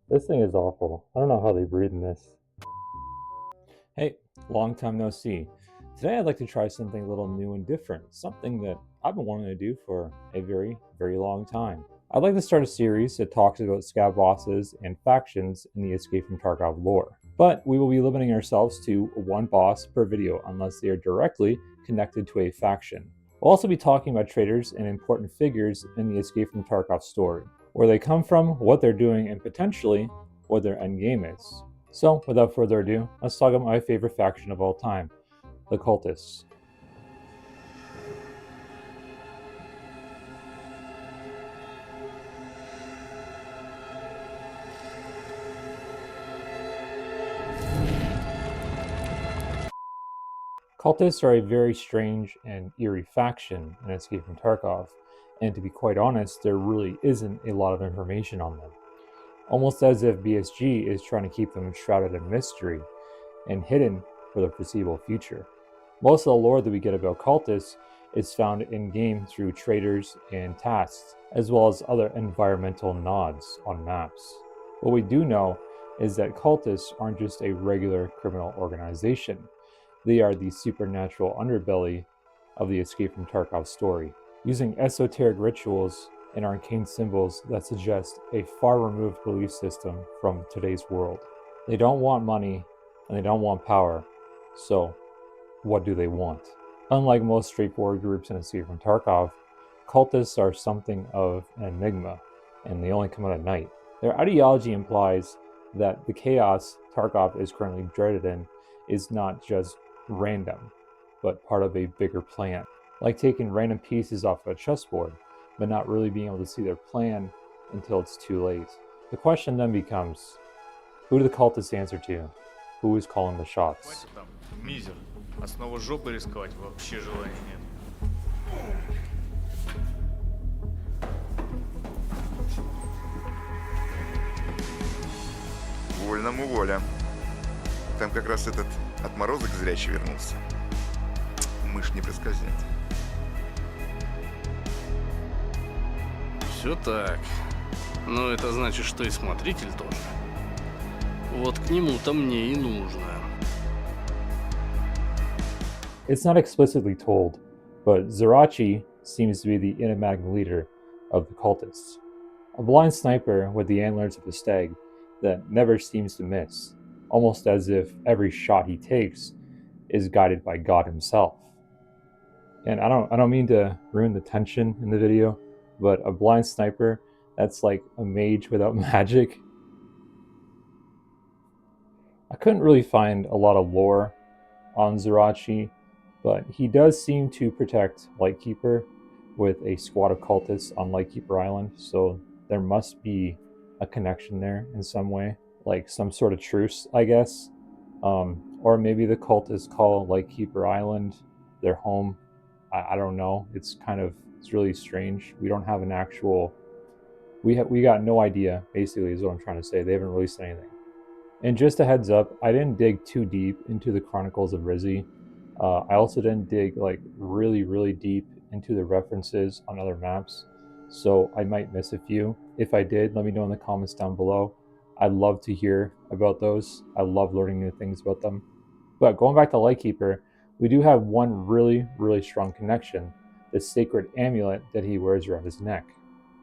This thing is awful. I don't know how they breathe in this. Hey, long time no see. Today I'd like to try something a little new and different, something that I've been wanting to do for a very, very long time. I'd like to start a series that talks about scab bosses and factions in the Escape from Tarkov lore. But we will be limiting ourselves to one boss per video unless they are directly connected to a faction. We'll also be talking about traitors and important figures in the Escape from Tarkov story, where they come from, what they're doing, and potentially what their endgame is. So, without further ado, let's talk about my favorite faction of all time, the cultists. Cultists are a very strange and eerie faction in Escape from Tarkov, and to be quite honest, there really isn't a lot of information on them. Almost as if BSG is trying to keep them shrouded in mystery and hidden for the foreseeable future. Most of the lore that we get about cultists is found in game through traders and tasks, as well as other environmental nods on maps. What we do know is that cultists aren't just a regular criminal organization. They are the supernatural underbelly of the Escape from Tarkov story, using esoteric rituals and arcane symbols that suggest a far removed belief system from today's world. They don't want money and they don't want power, so what do they want? Unlike most straightforward groups in Escape from Tarkov, cultists are something of an enigma, and they only come out at night. Their ideology implies that the chaos Tarkov is currently dreaded in is not just random, but part of a bigger plan. Like taking random pieces off a chessboard, but not really being able to see their plan until it's too late. The question then becomes, who do the cultists answer to? Who is calling the shots? Хватит там, мизер. А снова жопой рисковать вообще желания нет. Вольному воля. Там как раз этот отморозок зрячий вернулся. Мышь не проскользнет. Все так. Но это значит, что и смотритель тоже. Вот к нему-то мне и нужно. It's not explicitly told, but Zerachi seems to be the enigmatic leader of the cultists. A blind sniper with the antlers of a stag that never seems to miss, almost as if every shot he takes is guided by God himself. And I don't mean to ruin the tension in the video, but a blind sniper that's like a mage without magic. I couldn't really find a lot of lore on Zerachi, but he does seem to protect Lightkeeper with a squad of cultists on Lightkeeper Island, so there must be a connection there in some way, like some sort of truce, I guess. Or maybe the cultists call Lightkeeper Island their home. I don't know. It's really strange. We don't have an actual. We got no idea. Basically, is what I'm trying to say. They haven't released anything. And just a heads up, I didn't dig too deep into the Chronicles of Rizzi. I also didn't dig like really deep into the references on other maps, so I might miss a few. If I did, let me know in the comments down below. I'd love to hear about those. I love learning new things about them. But going back to Lightkeeper, we do have one really strong connection, the sacred amulet that he wears around his neck.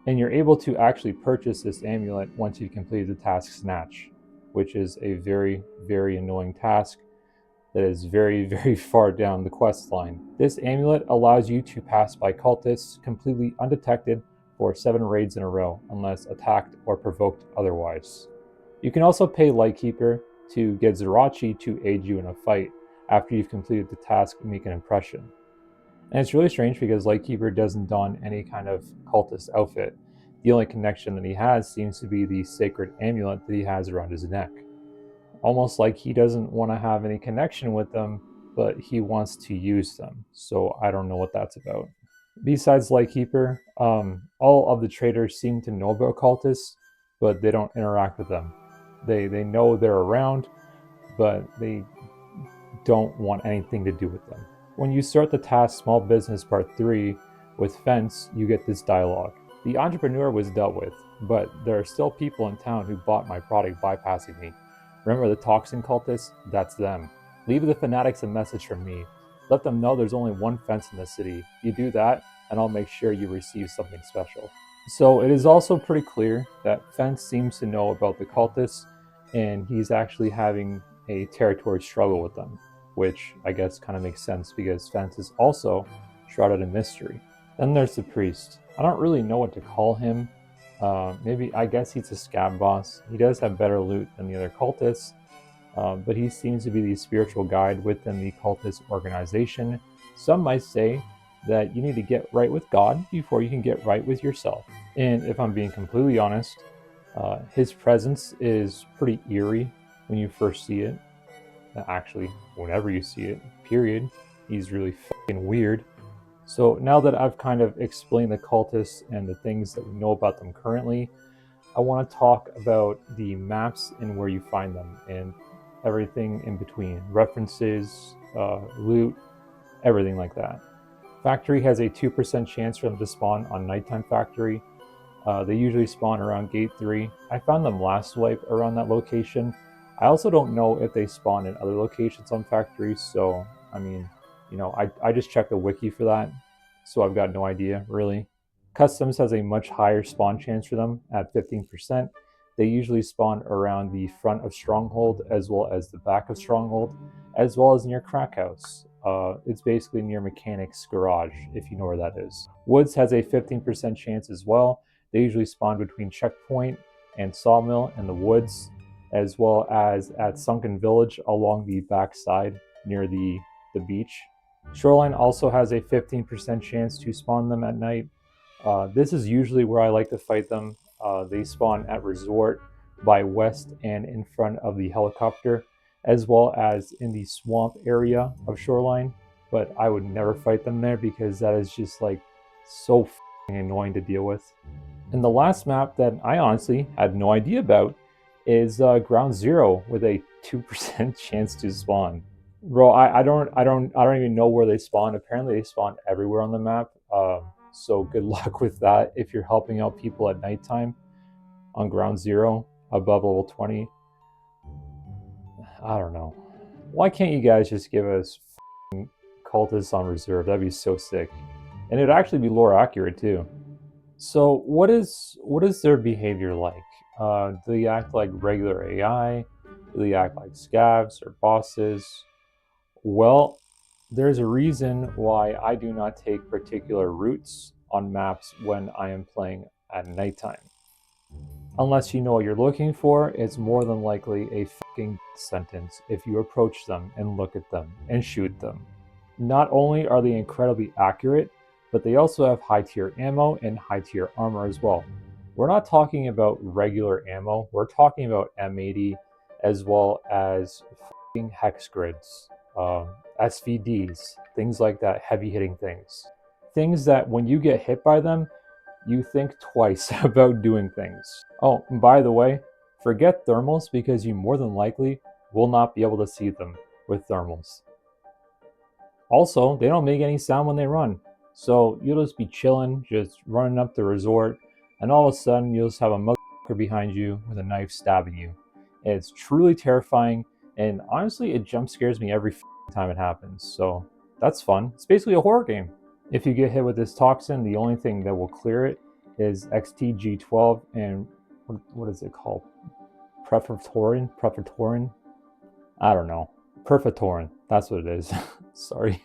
And you're able to actually purchase this amulet once you've completed the task Snatch, which is a very annoying task that is very far down the quest line. This amulet allows you to pass by cultists completely undetected for 7 raids in a row, unless attacked or provoked otherwise. You can also pay Lightkeeper to get Zerachi to aid you in a fight after you've completed the task and make an impression. And it's really strange because Lightkeeper doesn't don any kind of cultist outfit. The only connection that he has seems to be the sacred amulet that he has around his neck. Almost like he doesn't want to have any connection with them, but he wants to use them. So I don't know what that's about. Besides Lightkeeper, all of the traders seem to know about cultists, but they don't interact with them. They know they're around, but they don't want anything to do with them. When you start the task Small Business Part 3 with Fence, you get this dialogue. The entrepreneur was dealt with, but there are still people in town who bought my product bypassing me. Remember the toxin cultists? That's them. Leave the fanatics a message from me. Let them know there's only one fence in the city. You do that, and I'll make sure you receive something special. So it is also pretty clear that Fence seems to know about the cultists, and he's actually having a territory struggle with them, which I guess kind of makes sense because Fence is also shrouded in mystery. Then there's the priest. I don't really know what to call him. Maybe I guess he's a scab boss. He does have better loot than the other cultists, but he seems to be the spiritual guide within the cultist organization. Some might say that you need to get right with God before you can get right with yourself. And if I'm being completely honest, his presence is pretty eerie when you first see it. Actually, whenever you see it, period. He's really fucking weird. So now that I've kind of explained the cultists and the things that we know about them currently, I want to talk about the maps and where you find them and everything in between. References, loot, everything like that. Factory has a 2% chance for them to spawn on Nighttime Factory. They usually spawn around Gate 3. I found them last swipe around that location. I also don't know if they spawn in other locations on Factory, so, I mean, you know, I just checked the wiki for that, so I've got no idea, really. Customs has a much higher spawn chance for them at 15%. They usually spawn around the front of Stronghold as well as the back of Stronghold, as well as near Crack House. It's basically near Mechanic's Garage, if you know where that is. Woods has a 15% chance as well. They usually spawn between Checkpoint and Sawmill and the Woods, as well as at Sunken Village along the back side near the beach. Shoreline also has a 15% chance to spawn them at night. This is usually where I like to fight them. They spawn at Resort by West and in front of the helicopter, as well as in the swamp area of Shoreline, but I would never fight them there because that is just like so annoying to deal with. And the last map that I honestly had no idea about is Ground Zero with a 2% chance to spawn. Bro, I don't even know where they spawn. Apparently they spawn everywhere on the map. So good luck with that if you're helping out people at nighttime on Ground Zero above level 20. I don't know. Why can't you guys just give us cultists on reserve? That'd be so sick. And it'd actually be lore accurate too. So what is their behavior like? Do they act like regular AI? Do they act like scavs or bosses? Well, there's a reason why I do not take particular routes on maps when I am playing at nighttime. Unless you know what you're looking for, it's more than likely a fucking sentence if you approach them and look at them and shoot them. Not only are they incredibly accurate, but they also have high tier ammo and high tier armor as well. We're not talking about regular ammo, we're talking about M80 as well as fucking hex grids, SVDs, things like that, heavy hitting things. Things that when you get hit by them, you think twice about doing things. Oh, and by the way, forget thermals because you more than likely will not be able to see them with thermals. Also, they don't make any sound when they run. So you'll just be chilling, just running up the resort, and all of a sudden you'll just have a motherfucker behind you with a knife stabbing you. And it's truly terrifying, and honestly, it jump scares me every time it happens. So that's fun. It's basically a horror game. If you get hit with this toxin, the only thing that will clear it is XTG12 and what is it called? Prefatorin? I don't know. Perfatorin. That's what it is. Sorry.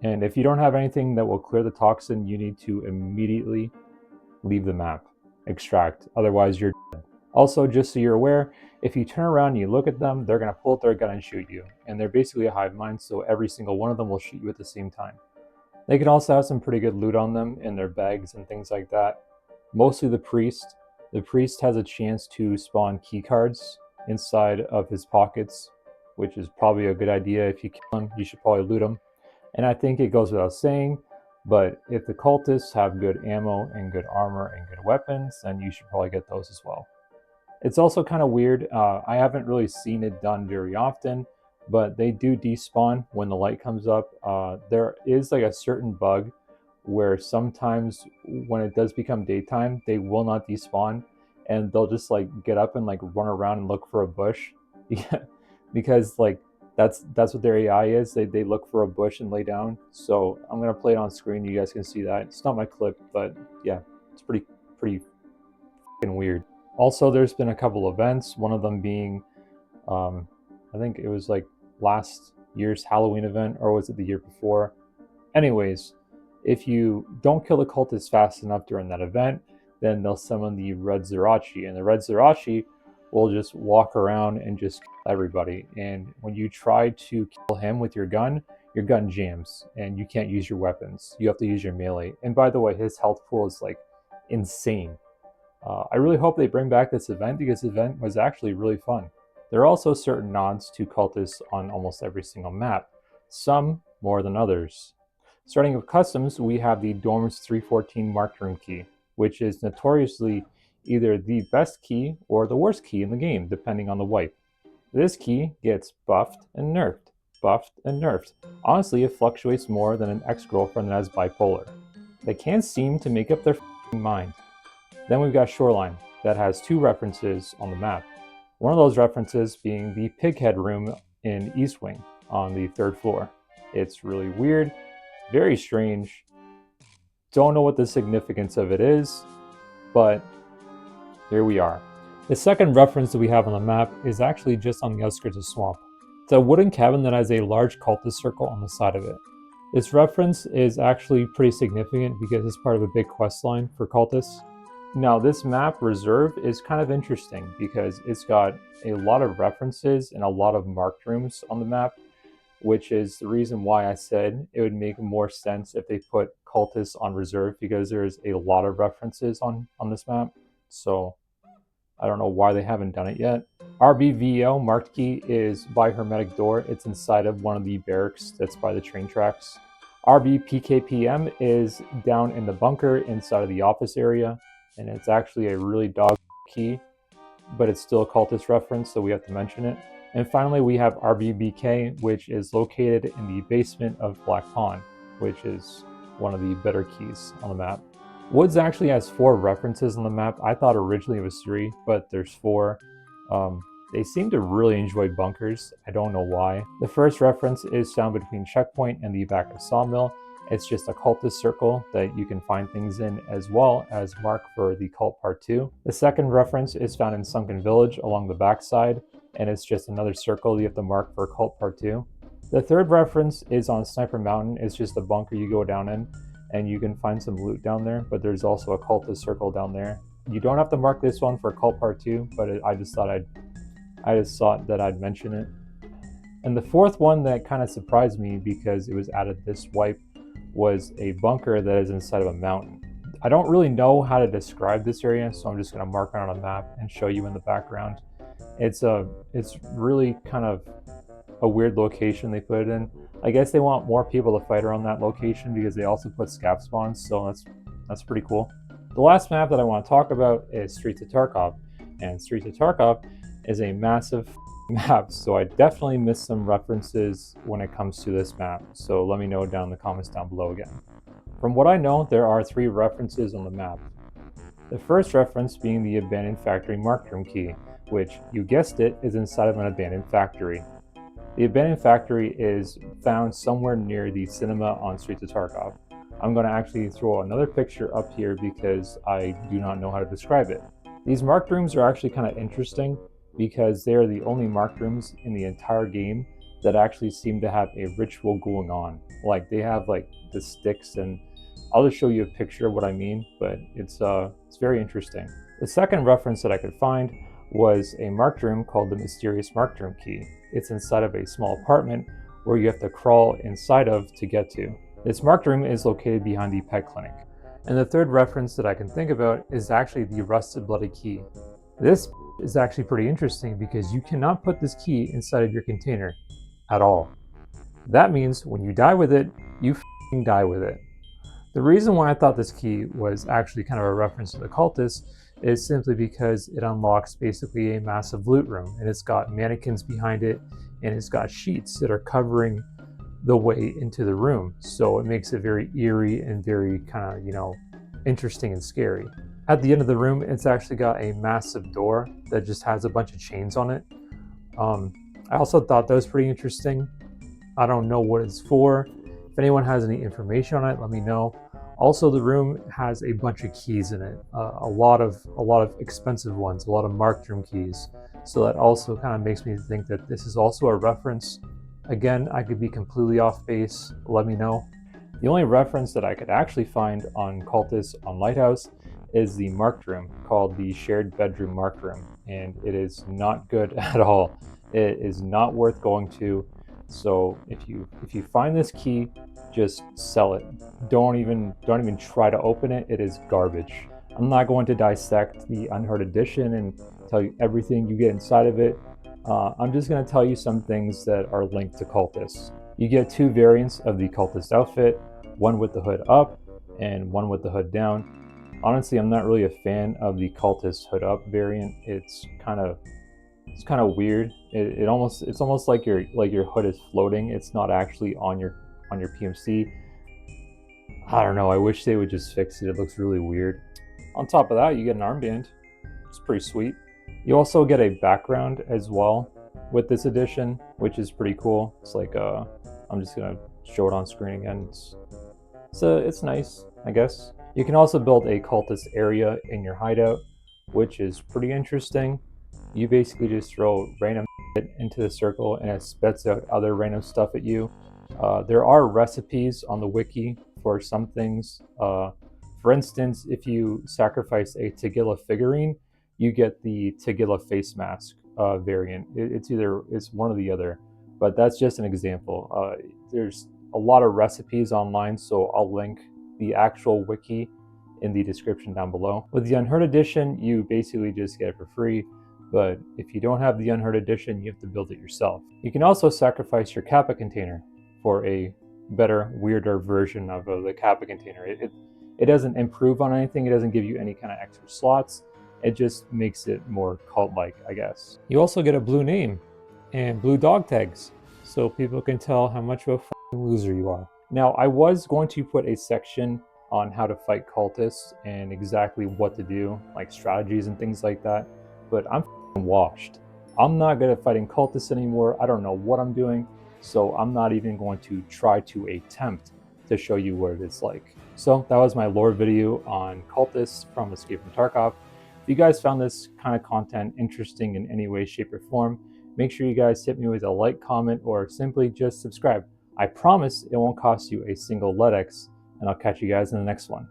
And if you don't have anything that will clear the toxin, you need to immediately leave the map. Extract. Otherwise, you're dead. Also, just so you're aware, if you turn around and you look at them, they're going to pull out their gun and shoot you. And they're basically a hive mind, so every single one of them will shoot you at the same time. They can also have some pretty good loot on them in their bags and things like that. Mostly the priest. The priest has a chance to spawn keycards inside of his pockets, which is probably a good idea. If you kill him, you should probably loot him. And I think it goes without saying, but if the cultists have good ammo and good armor and good weapons, then you should probably get those as well. It's also kind of weird. I haven't really seen it done very often, but they do despawn when the light comes up. There is like a certain bug where sometimes when it does become daytime, they will not despawn, and they'll just like get up and like run around and look for a bush. Yeah, because like that's what their AI is. They look for a bush and lay down. So I'm gonna play it on screen. You guys can see that. It's not my clip, but yeah, it's pretty fucking weird. Also, there's been a couple events. One of them being, I think it was like last year's Halloween event, or was it the year before? Anyways, if you don't kill the cultist fast enough during that event, then they'll summon the red Zirachi, and the red Zirachi will just walk around and just kill everybody. And when you try to kill him with your gun jams, and you can't use your weapons. You have to use your melee. And by the way, his health pool is like insane. I really hope they bring back this event because this event was actually really fun. There are also certain nods to cultists on almost every single map, some more than others. Starting with customs, we have the Dorms 314 Marked Room key, which is notoriously either the best key or the worst key in the game, depending on the wipe. This key gets buffed and nerfed, buffed and nerfed. Honestly, it fluctuates more than an ex-girlfriend that has bipolar. They can't seem to make up their mind. Then we've got Shoreline, that has 2 references on the map. One of those references being the Pighead room in East Wing on the 3rd floor. It's really weird, very strange. Don't know what the significance of it is, but here we are. The second reference that we have on the map is actually just on the outskirts of Swamp. It's a wooden cabin that has a large cultist circle on the side of it. This reference is actually pretty significant because it's part of a big quest line for cultists. Now, this map, Reserve, is kind of interesting because it's got a lot of references and a lot of marked rooms on the map, which is the reason why I said it would make more sense if they put cultists on Reserve, because there's a lot of references on this map. So I don't know why they haven't done it yet. RBVO marked key is by Hermetic Door. It's inside of one of the barracks that's by the train tracks. RBPKPM is down in the bunker inside of the office area, and it's actually a really dog key, but it's still a cultist reference, so we have to mention it. And finally, we have RBBK, which is located in the basement of Black Pond, which is one of the better keys on the map. Woods actually has 4 references on the map. I thought originally it was 3, but there's 4. They seem to really enjoy bunkers. I don't know why. The first reference is found between Checkpoint and the back of Sawmill. It's just a cultist circle that you can find things in, as well as mark for the Cult Part 2. The second reference is found in Sunken Village along the backside, and it's just another circle you have to mark for Cult Part 2. The third reference is on Sniper Mountain. It's just a bunker you go down in, and you can find some loot down there, but there's also a cultist circle down there. You don't have to mark this one for Cult Part 2, but I just thought that I'd mention it. And the fourth one that kind of surprised me because it was added this wipe was a bunker that is inside of a mountain. I don't really know how to describe this area, so I'm just going to mark it on a map and show you in the background. It's really kind of a weird location they put it in. I guess they want more people to fight around that location because they also put scav spawns, so that's pretty cool. The last map that I want to talk about is Streets of Tarkov, and Streets of Tarkov is a massive map, so I definitely missed some references when it comes to this map, so let me know down in the comments down below again. From what I know, there are 3 references on the map. The first reference being the Abandoned Factory Marked Room key, which, you guessed it, is inside of an abandoned factory. The Abandoned Factory is found somewhere near the cinema on Streets of Tarkov. I'm going to actually throw another picture up here because I do not know how to describe it. These marked rooms are actually kind of interesting because they are the only marked rooms in the entire game that actually seem to have a ritual going on. Like, they have like the sticks, and I'll just show you a picture of what I mean, but it's very interesting. The second reference that I could find was a marked room called the Mysterious Marked Room key. It's inside of a small apartment where you have to crawl inside of to get to. This marked room is located behind the pet clinic. And the third reference that I can think about is actually the Rusted Bloody key. This is actually pretty interesting because you cannot put this key inside of your container at all. That means when you die with it, you f***ing die with it. The reason why I thought this key was actually kind of a reference to the cultists is simply because it unlocks basically a massive loot room, and it's got mannequins behind it, and it's got sheets that are covering the way into the room. So it makes it very eerie and very kind of, interesting and scary. At the end of the room, it's actually got a massive door that just has a bunch of chains on it. I also thought that was pretty interesting. I don't know what it's for. If anyone has any information on it, let me know. Also, the room has a bunch of keys in it, a lot of expensive ones, a lot of marked room keys. So that also kind of makes me think that this is also a reference. Again, I could be completely off base. Let me know. The only reference that I could actually find on Cultist on Lighthouse is the marked room called the shared bedroom marked room, and it is not good at all. It is not worth going to. So if you find this key, just sell it. Don't even try to open it. It is garbage. I'm not going to dissect the Unheard edition and tell you everything you get inside of it. I'm just going to tell you some things that are linked to Cultists. You get 2 variants of the Cultist outfit, one with the hood up and one with the hood down. Honestly, I'm not really a fan of the Cultist hood up variant. It's kind of weird. It's almost like your hood is floating. It's not actually on your PMC. I don't know. I wish they would just fix it. It looks really weird. On top of that, you get an armband. It's pretty sweet. You also get a background as well with this edition, which is pretty cool. It's like I'm just gonna show it on screen again. It's nice, I guess. You can also build a cultist area in your hideout, which is pretty interesting. You basically just throw random shit into the circle and it spits out other random stuff at you. There are recipes on the wiki for some things. For instance, if you sacrifice a Tagilla figurine, you get the Tagilla face mask variant. It's one or the other, but that's just an example. There's a lot of recipes online, so I'll link the actual wiki in the description down below. With the Unheard edition, you basically just get it for free, but if you don't have the Unheard edition, you have to build it yourself. You can also sacrifice your Kappa container for a better, weirder version of the Kappa container. It doesn't improve on anything, it doesn't give you any kind of extra slots, it just makes it more cult-like, I guess. You also get a blue name and blue dog tags, so people can tell how much of a loser you are. Now, I was going to put a section on how to fight cultists and exactly what to do, like strategies and things like that, but I'm washed. I'm not good at fighting cultists anymore. I don't know what I'm doing, so I'm not even going to try to attempt to show you what it's like. So that was my lore video on cultists from Escape from Tarkov. If you guys found this kind of content interesting in any way, shape, or form, make sure you guys hit me with a like, comment, or simply just subscribe. I promise it won't cost you a single LEDX, and I'll catch you guys in the next one.